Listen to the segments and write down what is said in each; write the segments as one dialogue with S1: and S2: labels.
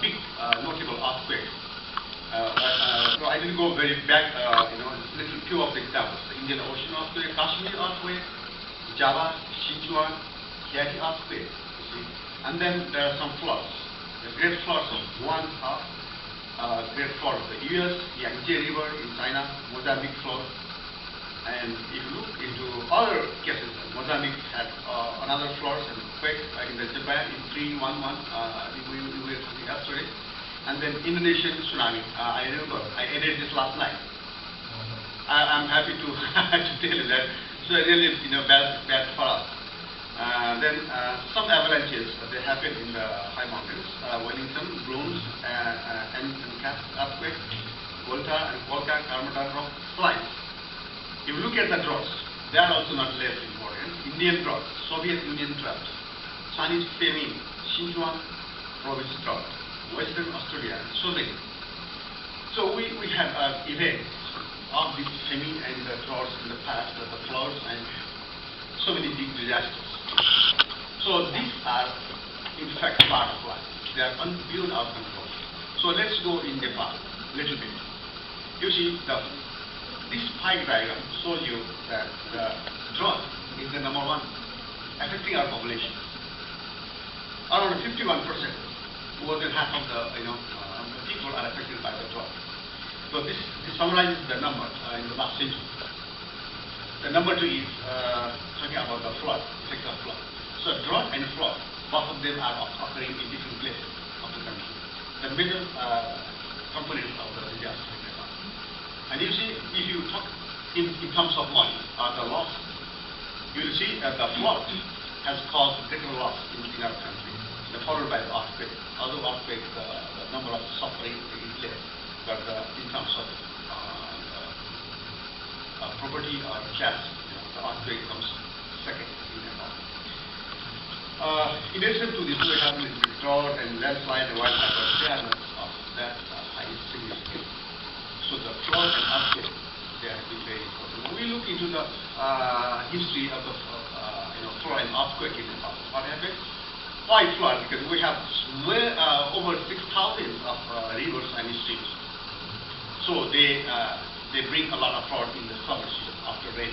S1: big notable earthquakes. So I didn't go very back, just little few of the examples. The Indian Ocean earthquake, Kashmir earthquake, Java, Sichuan, Haiti earthquake, you see. And then there are some floods. The great floods of Wuhan, great flood of the US, Yangtze River in China, Mozambique flood. And if you look into other cases, Mozambique had another floods and quake in the Japan in 311. We were talking yesterday. And then Indonesian tsunami. I remember I edited this last night. I'm happy to to tell you that. So really, bad for us. Then some avalanches they happen in the high mountains. Wellington, Blooms, and Cass earthquake, Volta and Volca, Carmatan rock slides. If you look at the droughts, they are also not less important. Indian drought, Soviet Union drought, Chinese famine, Sichuan province drought, Western Australia, and so many. So we have events of this famine and the droughts in the past, the floods and so many big disasters. So these are in fact part of life. They are beyond our control. So let's go in Nepal a little bit. You see this pie diagram shows you that the drought is the number one affecting our population. Around 51%, more than half of the people are affected by the drought. So this summarizes the number in the last century. The number two is talking about the flood, effect of flood. So drought and flood, both of them are occurring in different places of the country. The major components of the disaster. And you see, if you talk in terms of money, the loss, you will see the flood has caused greater loss in our country, followed by the earthquake. Although earthquake, the number of suffering is less, but in terms of property or cash, the earthquake comes second in Nepal. In addition to this, we have drought and landslide and wildfire. They are not of that high significance. So the flood and earthquake, they have been very important. When we look into the history of the flood and earthquake in Nepal, what happened? Why flood? Because we have over 6,000 of rivers and streams. So they bring a lot of flood in the summer season after rain.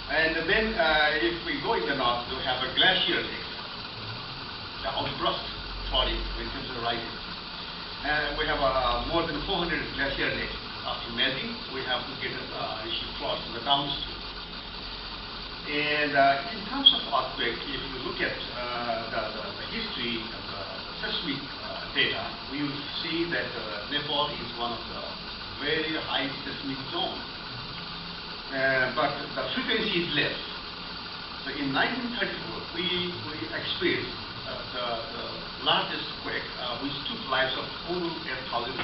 S1: And then if we go in the north, we have a glacier lake, the outburst flooding when temperature rises. And we have more than 400 glacier lakes. After melting, we have to get floods in the downstream. And in terms of earthquake, if you look at the history of the seismic data, we will see that Nepal is one of the very high seismic zones. But the frequency is less. So in 1934, we experienced the largest quake, which took lives of over 8,500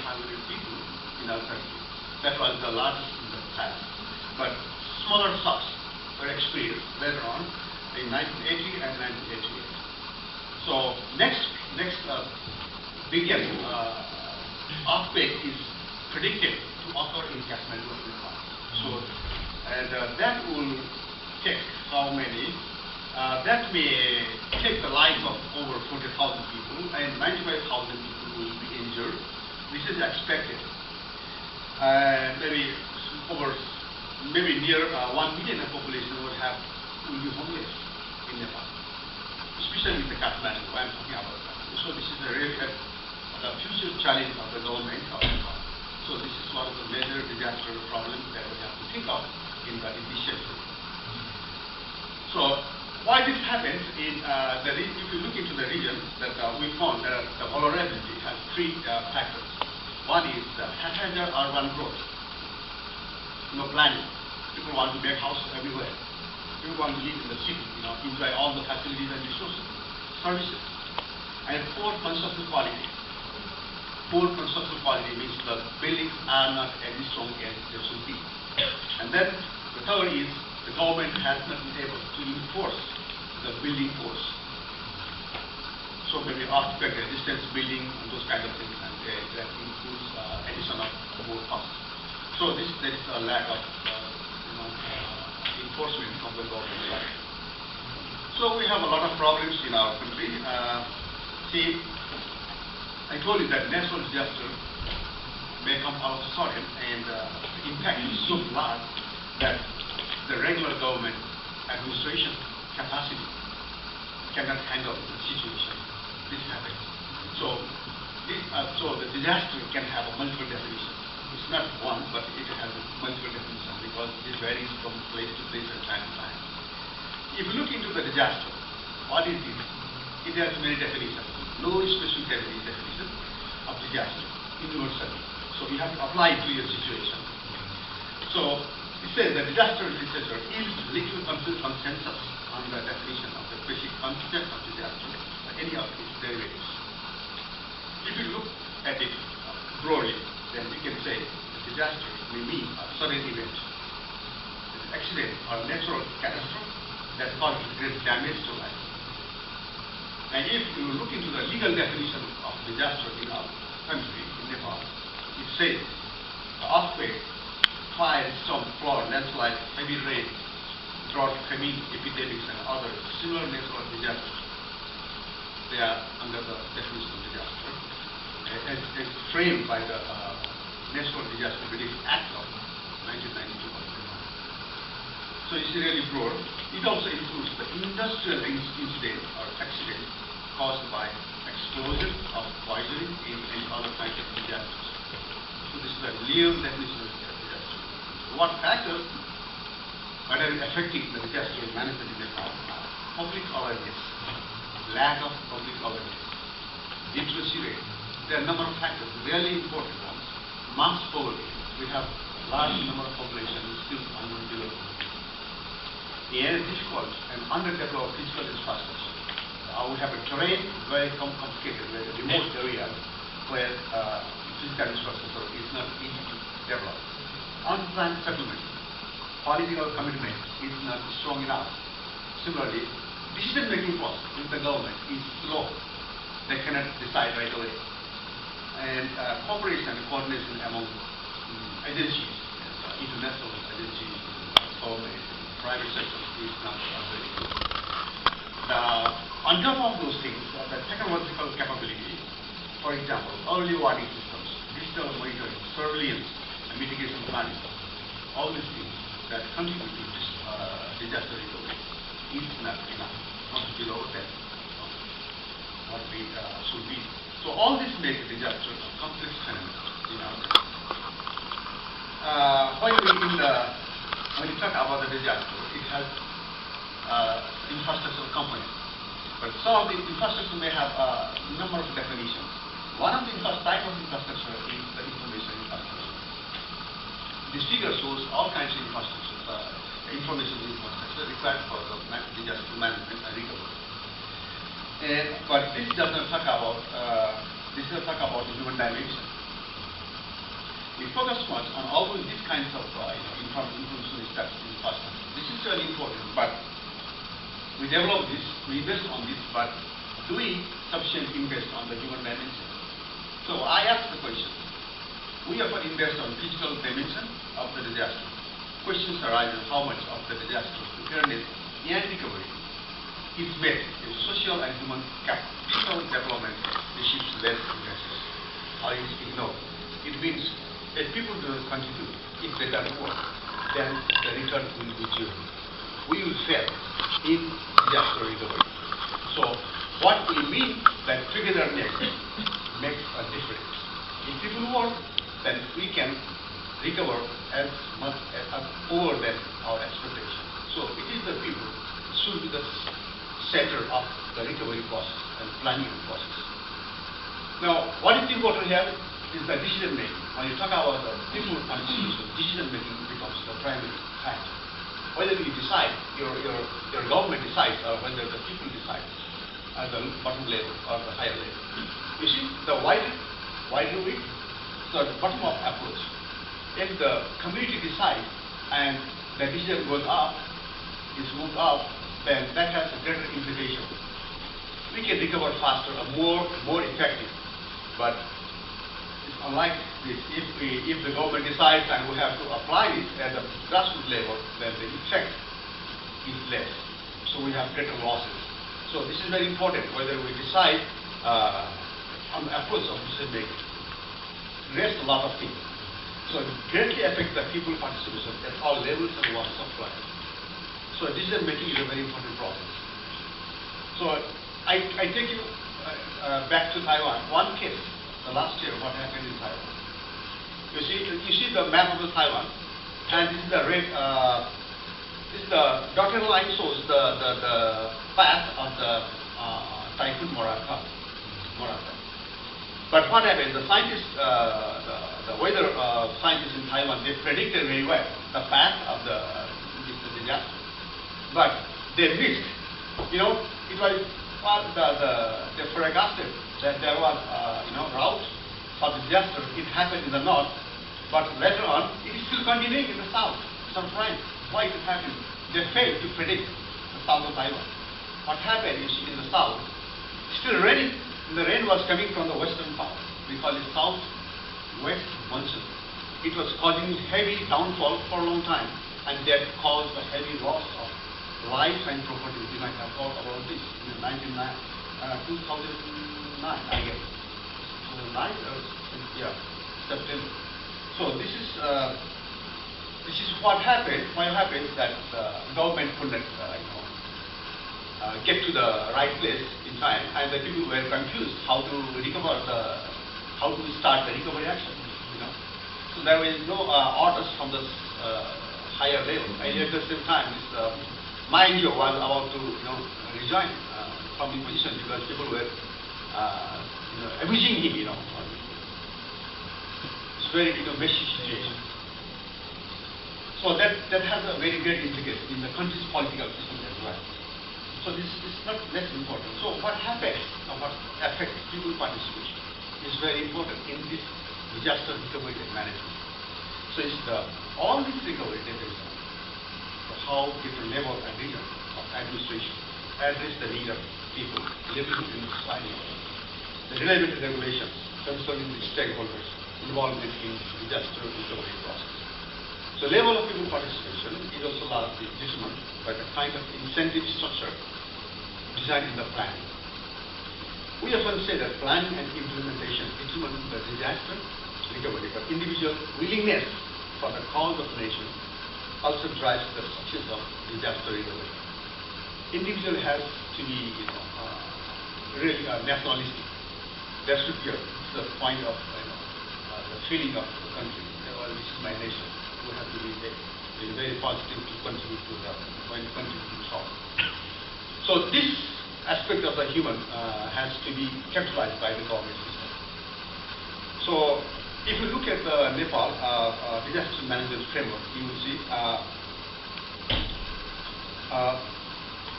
S1: people in our country. That was the largest in the past. But smaller shocks were experienced later on in 1980 and 1988. So next biggest earthquake is predicted to occur in Kathmandu, Nepal. So that will take how many? That may take the lives of over 40,000 people and 95,000 people will be injured. This is expected. Maybe near 1 million of population will be homeless in Nepal, especially in the Kathmandu. I'm talking about that. So this is really the future challenge of the government of Nepal. So this is one of the major disaster problems that we have to think of in this century. So why this happens in if you look into the region that we found that the vulnerability has three factors. One is the haphazard urban growth. No planning. People want to make houses everywhere. People want to live in the city, enjoy all the facilities and resources, services. And poor construction quality. Poor construction quality means the buildings are not as strong as they should be. And then the third is the government has not been able to enforce the building codes. So maybe earthquake resistance building and those kind of things, and that includes addition of more costs. So there is a lack of enforcement from the government side. So we have a lot of problems in our country. See, I told you that natural disaster may come out of the sudden, and the impact is so large that the regular government administration capacity cannot handle the situation. This happens. So the disaster can have a multiple definition. It's not one, but it has a multiple definition because it varies from place to place and time to time. If you look into the disaster, what is it? It has many definitions. No specific definition of disaster universally. So you have to apply it to your situation. So it says that disaster literature is little consensus on the definition of the basic concept of disaster or any of its derivatives. If you look at it broadly, then we can say that disaster may mean a sudden event, an accident or natural catastrophe that causes great damage to life. And if you look into the legal definition of disaster in our country, in Nepal, it says earthquake, fire, storm, flood, landslide, heavy rain, drought, famine, epidemics, and other similar natural disasters. They are under the definition of disaster, as framed by the National Disaster Relief Act of 1992. So it's really broad. It also includes the industrial incident or accident caused by explosion of poisoning in any other kind of disasters. So this is a real definition of disaster. What factors that are affecting the disaster management in Nepal? Public awareness, lack of public awareness, literacy rate. There are a number of factors, really important ones. Mass poverty. We have a large number of population still underdeveloped. And difficult and underdeveloped physical infrastructure. We have a terrain very complicated, very remote areas where physical infrastructure is not easy to develop. Unplanned settlement, political commitment is not strong enough. Similarly, decision-making process in the government is slow. They cannot decide right away. And cooperation and coordination among agencies, international agencies, government, private sector is not very good. On top of those things, the technological capability, for example, early warning systems, digital monitoring, surveillance, and mitigation planning, all these things that contribute to this disaster recovery is not enough, not below that what we should be. So all this makes disaster a complex phenomenon in our country. When you talk about the disaster, it has infrastructural components. But some of the infrastructure may have a number of definitions. One of the type of infrastructure is the information infrastructure. This figure shows all kinds of infrastructure, information infrastructure required for the disaster management and recovery. But this does not talk about the human dimension. We focus much on all these kinds of information infrastructure. This is really important, but we develop this, we invest on this, but do we sufficiently invest on the human dimension? So I ask the question, we often invest on physical dimension of the disaster. Questions arise on how much of the disaster preparedness and recovery is made in social and human capital development receives less investment or is ignored. It means if people do not contribute, if they don't work, then the return will be zero. We will fail in disaster recovery. So what we mean that togetherness makes a difference. If people work, then we can recover as much as more than our expectation. So it is the people should be the center of the recovery process and planning process. Now, what is important here is the decision making. When you talk about the people contribution, decision making becomes the primary factor. Whether you decide, your government decides, or whether the people decide at the bottom level or the higher level. You see, the wider we, the bottom up approach. If the community decides and the decision goes up, is moved up, then that has a greater implication. We can recover faster or more effective. But it's unlike this. If the government decides and we have to apply this at the grassroots level, then the effect is less. So we have greater losses. So this is very important, whether we decide on the approach of decision making rests a lot of things. So it greatly affects the people participation at all levels and walks of life. So decision making is a very important process. So I take you back to Taiwan. One case, the last year, what happened in Taiwan. You see the map of the Taiwan, and this is the red. This is the dotted line shows the path of the typhoon Morata. But what happened? The scientists, the weather scientists in Taiwan, they predicted very well the path of the disaster, but they missed. You know, it was they forecasted that there was route for the disaster. It happened in the north, but later on it is still continuing in the south. Surprise! Why it happened? They failed to predict the south of Taiwan. What happened is in the south, still raining. The rain was coming from the western part. We call it southwest monsoon. It was causing heavy downfall for a long time, and that caused a heavy loss of life and property. You might have heard about this in 2009, I guess. 2009 September. So this is what happened. What happened that the government couldn't get to the right place in time, and the people were confused how to start the recovery action. So there was no orders from the higher level. And at the same time, my NGO was about to resign from the position because people were abusing him. It's very messy situation. So that has a very great implication in the country's political system as well. So this is not less important. So what happens or what affects people participation is very important in this disaster recovery and management. So it's all this recovery depends on how different level and region of administration address the need of people living in society, the relevant regulations concerning the stakeholders' involvement in disaster recovery process. So level of people participation is also largely determined by the kind of incentive structure designed in the plan. We often say that planning and implementation determine the disaster recovery, but individual willingness for the cause of the nation also drives the success of disaster recovery. Individual has to be really nationalistic. There should be the point of the feeling of the country. This is my nation. We have to be very positive to contribute to when contributing solve. So this aspect of the human has to be capitalized by the government system. So if you look at the Nepal disaster management framework, you will see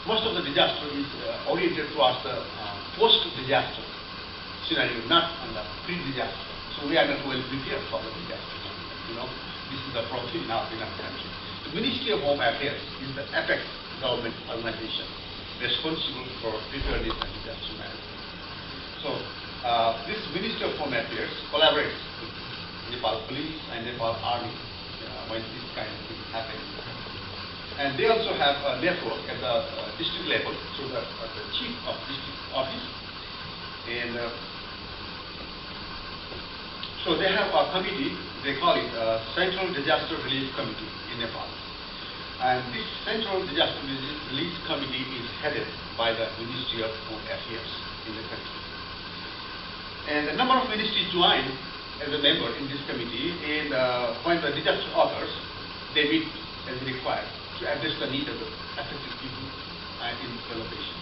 S1: most of the disaster is oriented towards the post-disaster scenario, not on the pre-disaster. So we are not well prepared for the disaster. This is the problem in our country. The Ministry of Home Affairs is the apex government organization responsible for preparedness and disaster management. So this Ministry of Home Affairs collaborates with Nepal Police and Nepal Army when this kind of thing happens. And they also have a network at the district level through the chief of district office. And so they have a committee, they call it Central Disaster Relief Committee in Nepal. And this Central Disaster Relief Committee is headed by the Ministry of Home Affairs in the country. And a number of ministries join as a member in this committee, and when the disaster occurs, they meet as required to address the need of the affected people in the location.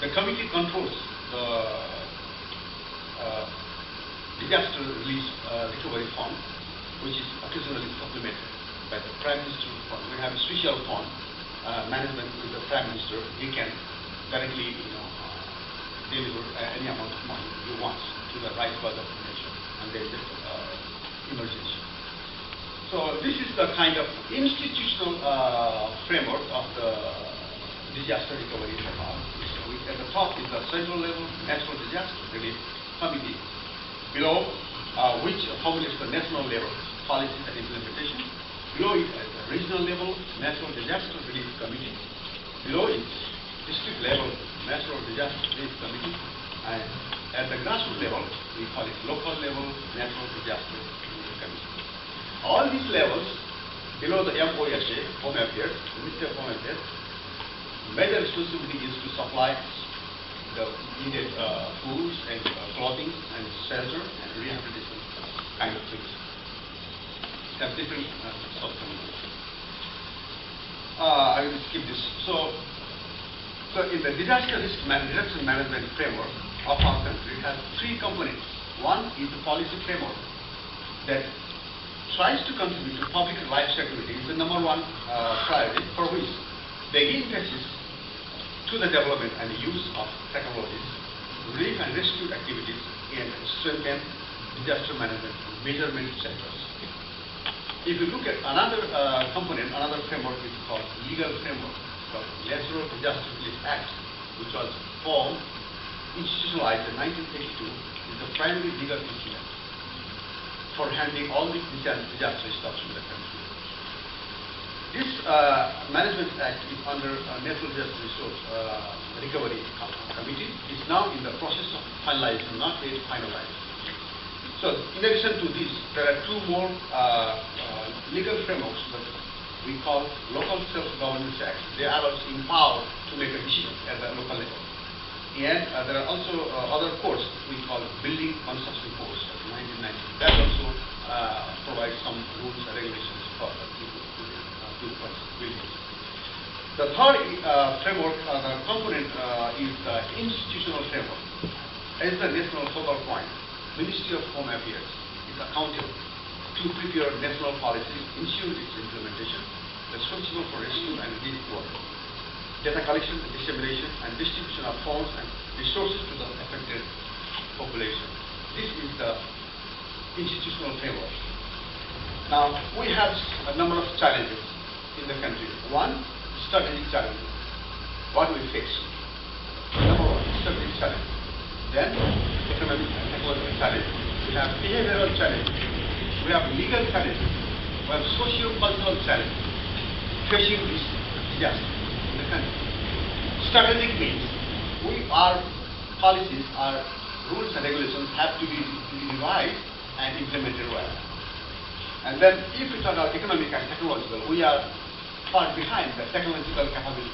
S1: The committee controls the disaster relief recovery fund, which is occasionally supplemented by the Prime Minister fund. We have a special fund management with the Prime Minister. He can directly deliver any amount of money he wants to the right cause of the nation, and there is emergency. So this is the kind of institutional framework of the disaster recovery in Nepal. At the top is the central level natural disaster relief committee, below which formulates the national level policies and implementation. Below it at the regional level natural disaster relief committee. Below it district level natural disaster relief committee. And at the grassroots level, we call it local level natural disaster commission. All these levels below the MOSA, Home Affairs, Ministry of Home Affairs, major responsibility is to supply the needed foods and clothing and shelter and rehabilitation kind of things. Have different subcommittees. I will skip this. So in the disaster risk reduction management framework of our country, it has three components. One is the policy framework that tries to contribute to public life security. Is the number one priority, for which they give emphasis to the development and use of technologies, relief and rescue activities, and strengthen disaster management measurement centers. If you look at another component, another framework is called legal framework, called Natural Disaster Relief Act, which was formed, institutionalized in 1982, is the primary legal instrument for handling all these disaster stuff in the country. This Management Act is under Natural Disaster Resource Recovery Committee. It's now in the process of finalization, not yet finalized. So, in addition to this, there are two more legal frameworks that we call Local Self-Governance Act. They are also empowered to make a decision at the local level. And there are also other codes we call Building Construction Codes of 1990. That also provides some rules and regulations for buildings. The third framework, the component is the institutional framework. As the national focal point, Ministry of Home Affairs is accountable to prepare national policies, ensure its implementation, responsible for rescue and relief work, data collection, dissemination, and distribution of funds and resources to the affected population. This is the institutional framework. Now, we have a number of challenges in the country. One, strategic challenges. What do we face? Number one, strategic challenge. Then, economic and technological challenges. We have behavioral challenges. We have legal challenges. We have socio-cultural challenges facing this disaster in the country. Strategic means our policies, our rules and regulations have to be revised and implemented well. And then, if we talk about economic and technological, we are far behind the technological capability.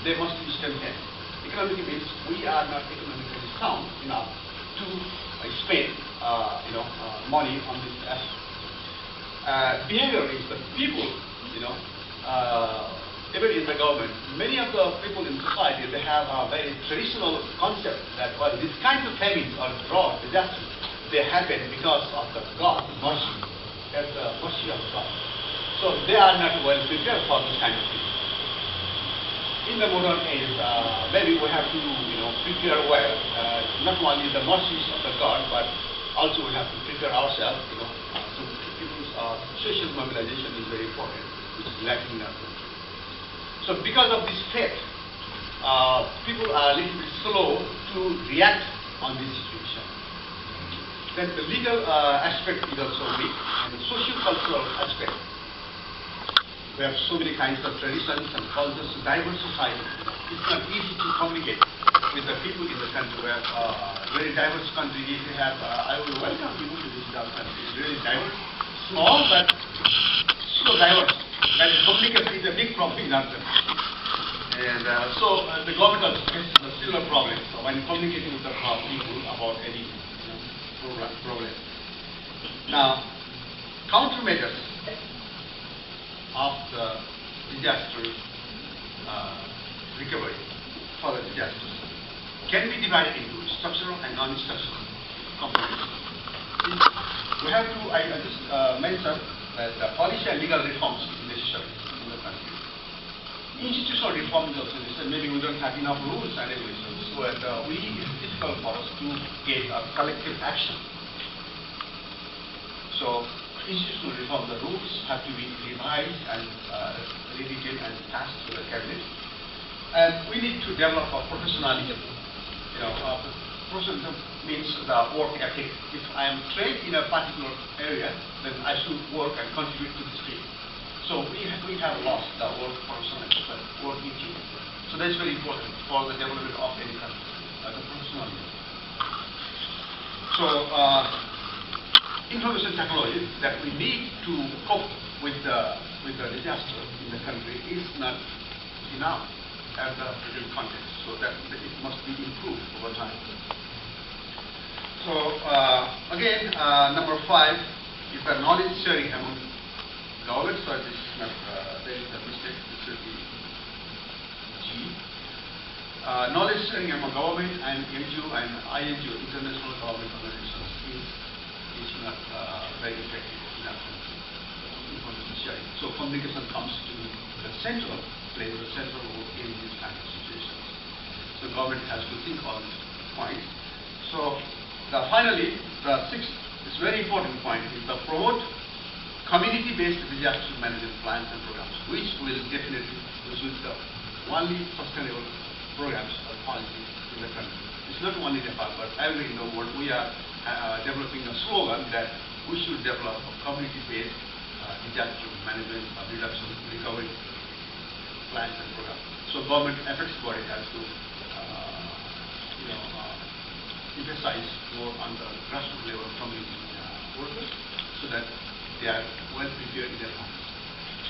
S1: They must be strengthened. Economic means we are not economically sound enough to spend money on this aspect. Behavior is the people, even in the government, many of the people in society, they have a very traditional concept that these kinds of famines or drought, disasters, they happen because of the God, mercy, that's the mercy of God. So they are not well prepared for this kind of thing. In the modern age, maybe we have to, prepare well, not only the mercies of the God, but also we have to prepare ourselves, so people's social mobilization is very important, which is lacking in our country. So because of this fact, people are a little bit slow to react on this situation. Then the legal aspect is also weak, and the socio-cultural aspect. We have so many kinds of traditions and cultures, diverse society. It's not easy to communicate with the people in the country. We have very diverse country. If you have, I will welcome people to visit our country. It's really diverse, small but so diverse. That communication is a big problem in our country. And so the government also faces a similar problem when communicating with the people about any problem. Now, countermeasures of the disaster recovery for the disasters can be divided into structural and non-structural components. We have to, I just mentioned that policy and legal reforms is necessary in the country. Institutional reform is also necessary. Maybe we don't have enough rules and regulations, but it's difficult for us to get a collective action. So, institutional reform, the rules have to be revised and reviewed and passed to the cabinet. And we need to develop a professionalism. Professionalism means the work ethic. If I am trained in a particular area, then I should work and contribute to this field. So we have lost the work professionalism, work ethic. So that's very important for the development of any country, the professionalism. So, information technology that we need to cope with the disaster in the country is not enough at the present context. So that it must be improved over time. So again, number 5 is the knowledge sharing among governments. So this is not there is a mistake. This should be G. Knowledge sharing among government and NGO and INGO, international government organizations, is not very effective in our country. Information sharing. So communication comes to the central place, the central role in these kind of situations. So government has to think on this point. So finally, the 6th is very important point is the promote community-based disaster management plans and programs, which will definitely the only sustainable programs or policies in the country. It's not only Nepal, but everywhere in the world we are developing a slogan that we should develop a community-based disaster management, reduction, recovery plans and programs. So government affects body has to emphasize more on the grassroots level community workers so that they are well prepared in their homes.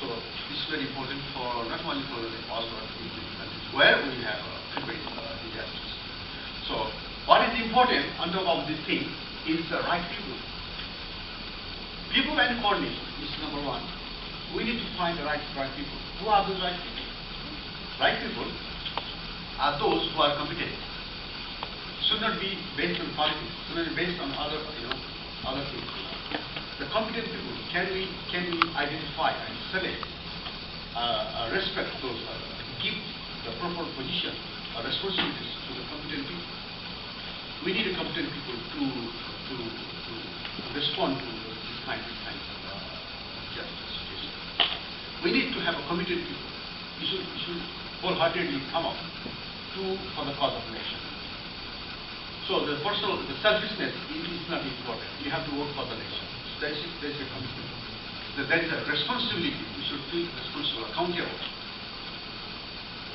S1: So this is very important for not only for Nepal but in the countries where we have frequent disasters. So what is important on top of this thing is the right people. People and coordination is number 1. We need to find the right people. Who are those right people? Right people are those who are competent. Should not be based on politics. Should not be based on other things. The competent people can we identify and select, respect those, give the proper position or responsibilities to the competent people. We need a competent people to respond to this kind of disaster situation. We need to have a committed people. You should wholeheartedly come up for the cause of nation. So the selfishness is not important. You have to work for the nation. So there is a commitment. There is a responsibility. We should feel responsible, accountable.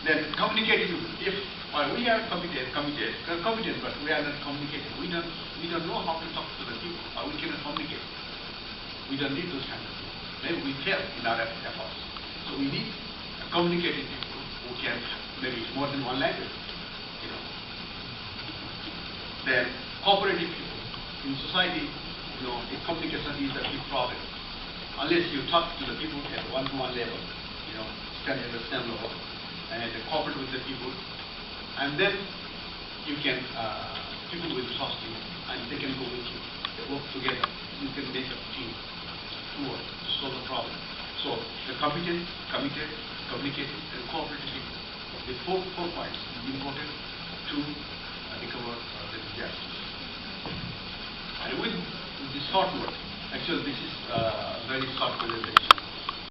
S1: Then communicating. If we are committed, but we are not communicating. We don't know how to talk to the people, or we cannot communicate. We don't need those kind of people. Maybe we fail in our efforts. So we need communicating people who can maybe more than one language. Then cooperative people in society, communication is a big problem. Unless you talk to the people at one-to-one level, stand at the same level, and cooperate with the people, and then you can people will trust you, and they can go with you. They work together. You can make a team to work to solve the problem. So the competent, committed, communicative, and cooperative people. The four points is important to recover the disasters. And with this short word, actually this is a very short presentation.